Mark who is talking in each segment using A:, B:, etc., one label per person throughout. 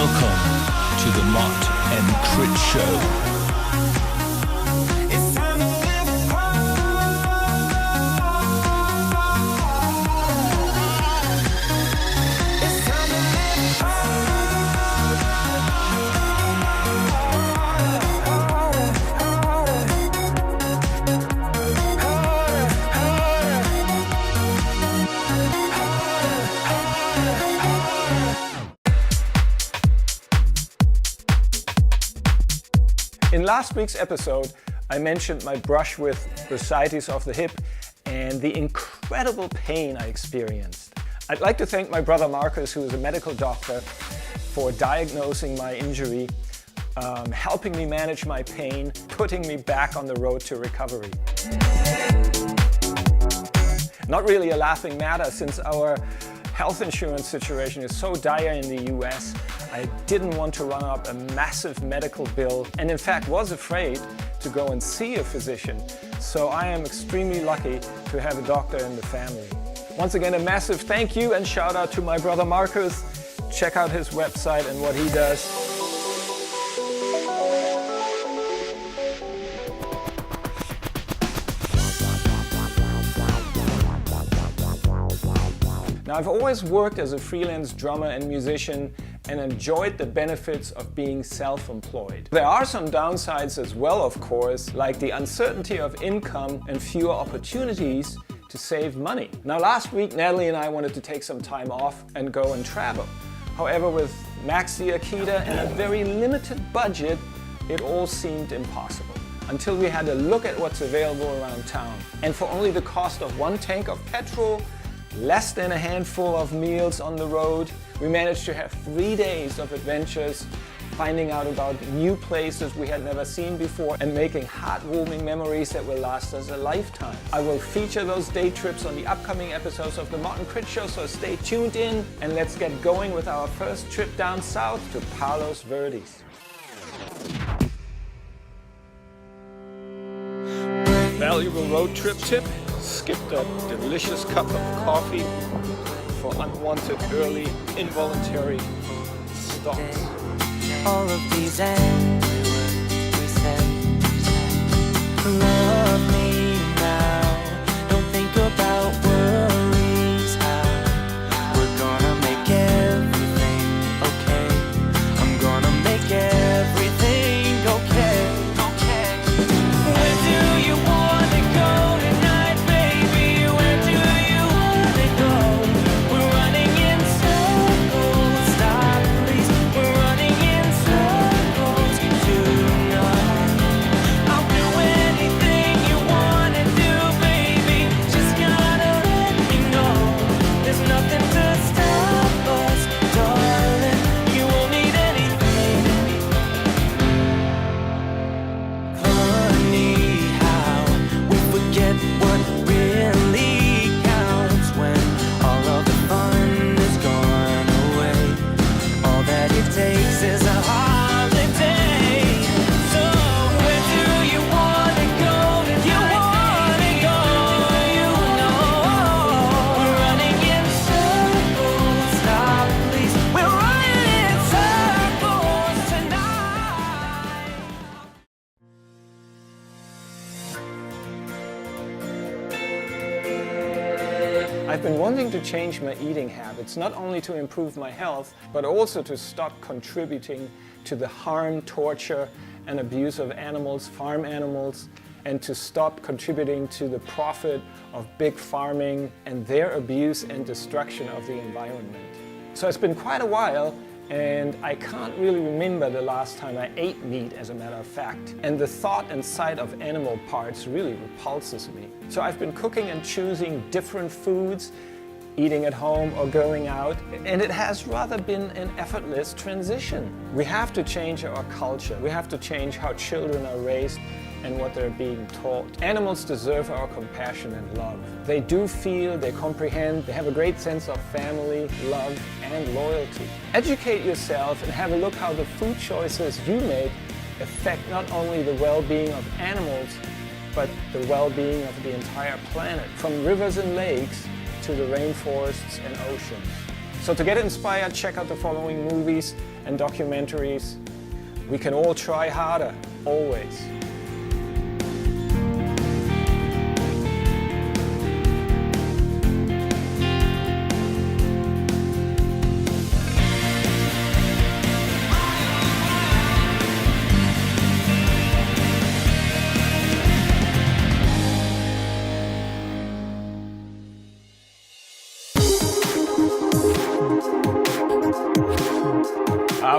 A: Welcome to the Mott and Krid Show.
B: In last week's episode, I mentioned my brush with bursitis of the hip and the incredible pain I experienced. I'd like to thank my brother Marcus, who is a medical doctor, for diagnosing my injury, helping me manage my pain, putting me back on the road to recovery. Not really a laughing matter, since our health insurance situation is so dire in the US. I didn't want to run up a massive medical bill, and in fact was afraid to go and see a physician. So I am extremely lucky to have a doctor in the family. Once again, a massive thank you and shout out to my brother Marcus. Check out his website and what he does. Now, I've always worked as a freelance drummer and musician and enjoyed the benefits of being self-employed. There are some downsides as well, of course, like the uncertainty of income and fewer opportunities to save money. Now, last week, Natalie and I wanted to take some time off and go and travel. However, with Maxi Akita and a very limited budget, it all seemed impossible. Until we had a look at what's available around town. And for only the cost of one tank of petrol, less than a handful of meals on the road, we managed to have 3 days of adventures, finding out about new places we had never seen before and making heartwarming memories that will last us a lifetime. I will feature those day trips on the upcoming episodes of the Mott and Krid Show, so stay tuned in and let's get going with our first trip down south to Palos Verdes. Valuable road trip tip: skip that delicious cup of coffee for unwanted early involuntary stops.
C: All of these angry words we said. Love me now. Don't think about worries. How we're gonna make everything okay. I'm gonna make everything okay. Okay. Where do you wanna go tonight, baby? Where do you wanna go? We're running in circles. Stop, please. We're running in circles tonight. I'll do anything you wanna do, baby. Just gotta let me know. There's nothing to stop us, darling. You won't need anything. Funny how we forget what really counts when all of the fun is gone away. All that it takes is a holiday. So where do you wanna go tonight? You know we're running in circles. Stop, please. We're running in circles tonight.
B: I've been wanting to change my eating habits, not only to improve my health, but also to stop contributing to the harm, torture, and abuse of animals, farm animals, and to stop contributing to the profit of big farming and their abuse and destruction of the environment. So it's been quite a while, and I can't really remember the last time I ate meat, as a matter of fact. And the thought and sight of animal parts really repulses me. So I've been cooking and choosing different foods, eating at home or going out, and it has rather been an effortless transition. We have to change our culture. We have to change how children are raised and what they're being taught. Animals deserve our compassion and love. They do feel, they comprehend, they have a great sense of family, love, and loyalty. Educate yourself and have a look how the food choices you make affect not only the well-being of animals, but the well-being of the entire planet, from rivers and lakes to the rainforests and oceans. So to get inspired, check out the following movies and documentaries. We can all try harder, always.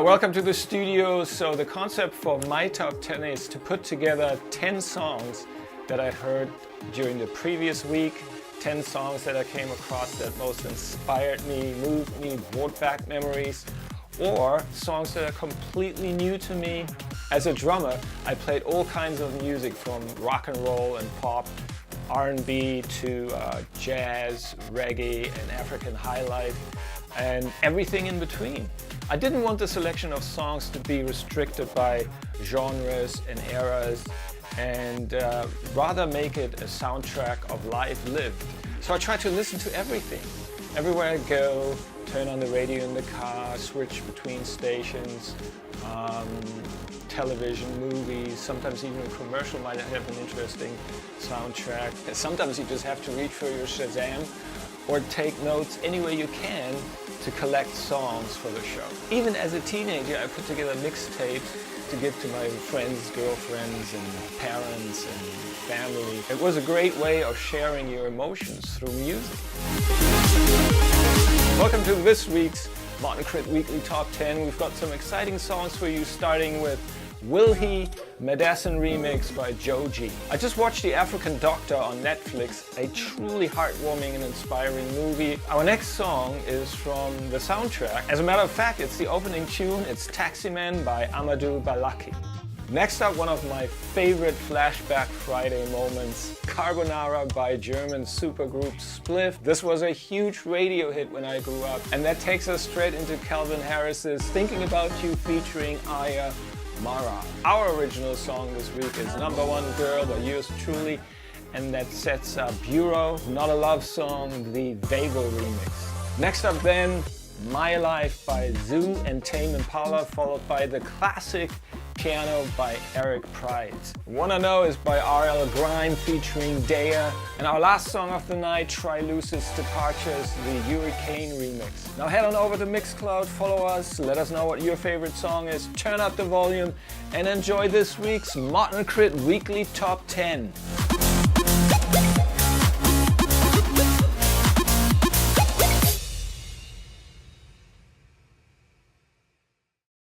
B: Welcome to the studio. So the concept for my top 10 is to put together 10 songs that I heard during the previous week, 10 songs that I came across that most inspired me, moved me, brought back memories, or songs that are completely new to me. As a drummer, I played all kinds of music from rock and roll and pop, R&B to jazz, reggae, and African highlife, and everything in between. I didn't want the selection of songs to be restricted by genres and eras, and rather make it a soundtrack of life lived. So I tried to listen to everything. Everywhere I go, turn on the radio in the car, switch between stations, television, movies, sometimes even a commercial might have an interesting soundtrack. Sometimes you just have to reach for your Shazam or take notes any way you can to collect songs for the show. Even as a teenager, I put together mixtapes to give to my friends, girlfriends, and parents and family. It was a great way of sharing your emotions through music. Welcome to this week's Martin Krid Weekly Top 10. We've got some exciting songs for you, starting with Will He, Madison remix by Joe G. I just watched The African Doctor on Netflix, a truly heartwarming and inspiring movie. Our next song is from the soundtrack. As a matter of fact, it's the opening tune. It's Taxi Man by Amadou Balaki. Next up, one of my favorite Flashback Friday moments, Carbonara by German supergroup Spliff. This was a huge radio hit when I grew up, and that takes us straight into Calvin Harris's Thinking About You featuring Aya Mara. Our original song this week is Number One Girl by yours truly, and that sets up Bureau, Not a Love Song, the Vago remix. Next up then, My Life by Zoo and Tame Impala, followed by the classic Piano by Eric Prydz. Wanna Know is by R.L. Grime featuring Dea. And our last song of the night, Try Lucid's Departures, the Hurricane remix. Now head on over to Mixcloud, follow us, let us know what your favorite song is, turn up the volume, and enjoy this week's Martin Krid Weekly Top 10.